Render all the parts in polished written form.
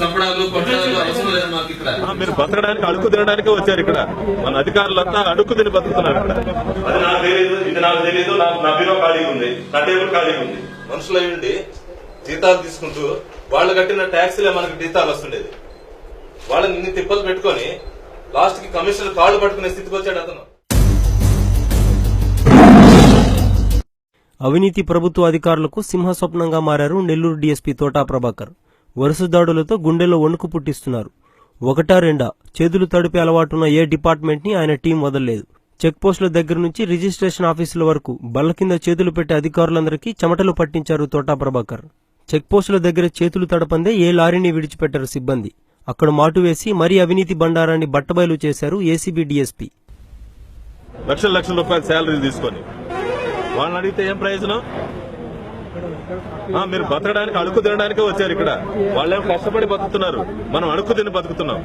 చంపడాలు కొట్టడాలు అవసరం లేదు మాకు ఇక్కడ. మీరు బతకడానికి అడుక్కు తినడానికే వచ్చారు ఇక్కడ. మన అధికారులంతా అడుక్కు తిని బతుకుతున్నారు ఇక్కడ. అది నాకు తెలియదు, ఇది నాకు తెలియదు. నా బీరో ఖాళీగా ఉంది, నా టేబుల్ ఖాళీగా ఉంది. మనుషులు అయ్యండి జీతాలు తీసుకుంటూ వాళ్ళు కట్టిన ట్యాక్సీలే మనకి జీతాలు వస్తుండేది. వాళ్ళని ఇన్ని తిప్పలు పెట్టుకొని లాస్ట్ కి కమిషనర్ కాళ్ళు పట్టుకునే స్థితికి వచ్చాడు అతను. అవినీతి ప్రభుత్వ అధికారులకు సింహస్వప్నంగా మారారు నెల్లూరు డీఎస్పీ తోటా ప్రభాకర్. వరుస దాడులతో గుండెల్లో వణుకు పుట్టిస్తున్నారు. ఒకటా రెండా చేతులు తడిపే అలవాటున్న ఏ డిపార్ట్మెంట్ ని ఆయన టీం వదలలేదు. చెక్ పోస్టుల దగ్గర నుంచి రిజిస్ట్రేషన్ ఆఫీసుల వరకు బల్ల కింద చేతులు పెట్టే అధికారులందరికీ చెమటలు పట్టించారు తోటా ప్రభాకర్. చెక్ పోస్టుల దగ్గర చేతులు తడపందే ఏ లారీని విడిచిపెట్టారు సిబ్బంది. అక్కడ మాటు వేసి మరీ అవినీతి బండారాన్ని బట్టబయలు చేశారు ఏసీబీ డీఎస్పీ. లక్షల లక్షల రూపాయల శాలరీ తీసుకొని వాళ్ళని అడిగితే ఏం ప్రయోజనం? మీరు బతకడానికి అడుక్కు తినడానికే వచ్చారు ఇక్కడ. వాళ్ళేం కష్టపడి బతుకుతున్నారు, మనం అడుక్కు తిని బతుకుతున్నాం.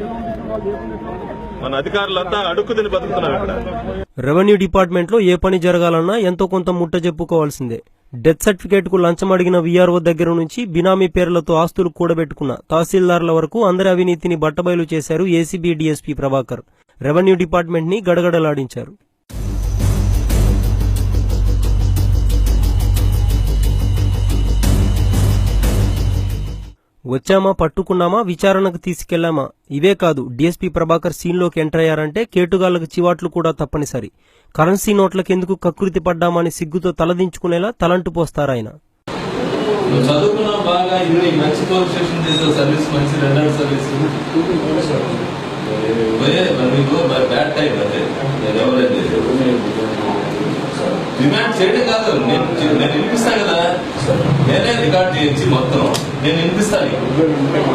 మన అధికారులంతా అడుక్కు తిని బతుకుతున్నారు ఇక్కడ. రెవెన్యూ డిపార్ట్మెంట్ లో ఏ పని జరగాలన్నా ఎంతో కొంత ముట్ట చెప్పుకోవాల్సిందే. డెత్ సర్టిఫికేట్ కు లంచం అడిగిన వీఆర్ఓ దగ్గర నుంచి బినామీ పేర్లతో ఆస్తులు కూడబెట్టుకున్న తహసీల్దార్ల వరకు అందరి అవినీతిని బట్టబయలు చేశారు ACB DSP Prabhakar. Revenue department ని గడగడలాడించారు. వచ్చామా, పట్టుకున్నామా, విచారణకు తీసుకెళ్లామా, ఇవే కాదు. డీఎస్పీ ప్రభాకర్ సీన్లోకి ఎంటర్ అయ్యారంటే కేటుగాళ్లకు చివాట్లు కూడా తప్పనిసరి. కరెన్సీ నోట్లకెందుకు కకృతి పడ్డామని సిగ్గుతో తలదించుకునేలా తలంటు పోస్తారాయన. చదువుకున్నా బాగా ఇన్ని మంచి క్వాలిఫికేషన్ చేసే సర్వీస్, మంచి రెండర్ సర్వీస్ బ్యాడ్ టైం. అదే ఎవరైతే డిమాండ్ చేయడం కాదు, నేను వినిపిస్తాను కదా. నేనే రికార్డ్ చేయించి మొత్తం నేను వినిపిస్తాను,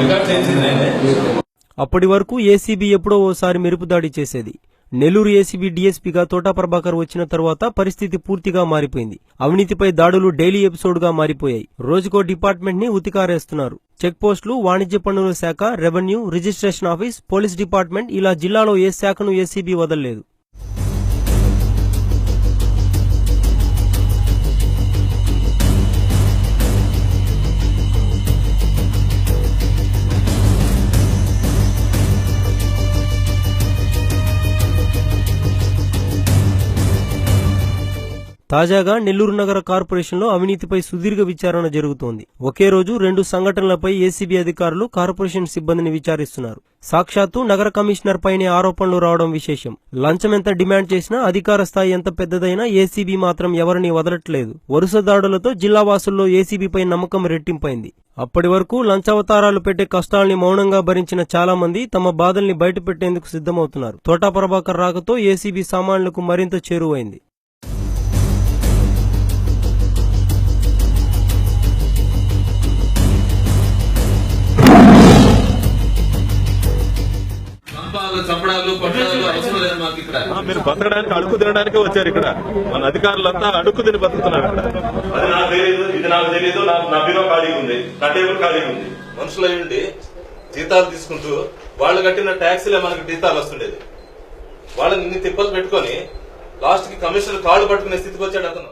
రికార్డ్ చేయించింది నేనే. అప్పటి వరకు ఏసీబీ ఎప్పుడో ఓసారి మెరుపుదాడి చేసేది. నెల్లూరు ఏసీబీ డీఎస్పీగా తోటా ప్రభాకర్ వచ్చిన తర్వాత పరిస్థితి పూర్తిగా మారిపోయింది. అవినీతిపై దాడులు డైలీ ఎపిసోడ్ గా మారిపోయాయి. రోజుకో డిపార్ట్మెంట్ ని ఉతికారేస్తున్నారు. చెక్ పోస్టులు, వాణిజ్య పన్నుల శాఖ, revenue, registration office, police department, ఇలా జిల్లాలో ఏ శాఖను ఏసీబీ వదలలేదు. తాజాగా నెల్లూరు నగర కార్పొరేషన్లో అవినీతిపై సుదీర్ఘ విచారణ జరుగుతోంది. ఒకే రోజు 2 సంఘటనలపై ఏసీబీ అధికారులు కార్పొరేషన్ సిబ్బందిని విచారిస్తున్నారు. సాక్షాత్తు నగర కమిషనర్ పైనే ఆరోపణలు రావడం విశేషం. లంచం ఎంత డిమాండ్ చేసినా, అధికార స్థాయి ఎంత పెద్దదైనా ఏసీబీ మాత్రం ఎవరిని వదలట్లేదు. వరుస దాడులతో జిల్లావాసుల్లో ఏసీబీపై నమ్మకం రెట్టింపైంది. అప్పటి వరకు లంచావతారాలు పెట్టే కష్టాల్ని మౌనంగా భరించిన చాలా మంది తమ బాధల్ని బయటపెట్టేందుకు సిద్ధమవుతున్నారు. తోటా ప్రభాకర్ రాకతో ఏసీబీ సామాన్యులకు మరింత చేరువైంది. చంపడాలు కొట్టడాలు అవసరం లేదు మాకు ఇక్కడ. మీరు బతకడానికి అడుక్కు తినడానికే వచ్చారు ఇక్కడ. మన అధికారులంతా అడుక్కు తిని బతుకుతున్నారు ఇక్కడ. అది నాకు తెలియదు, ఇది నాకు తెలియదు. నా బీరో ఖాళీగా ఉంది, నా టేబుల్ ఖాళీగా ఉంది. మనుషులు అయ్యండి జీతాలు తీసుకుంటూ వాళ్ళు కట్టిన ట్యాక్సీలే మనకి జీతాలు వస్తుండేది. వాళ్ళని ఇన్ని తిప్పలు పెట్టుకొని లాస్ట్ కి కమిషనర్ కాళ్ళు పట్టుకునే స్థితికి వచ్చాడు అతను.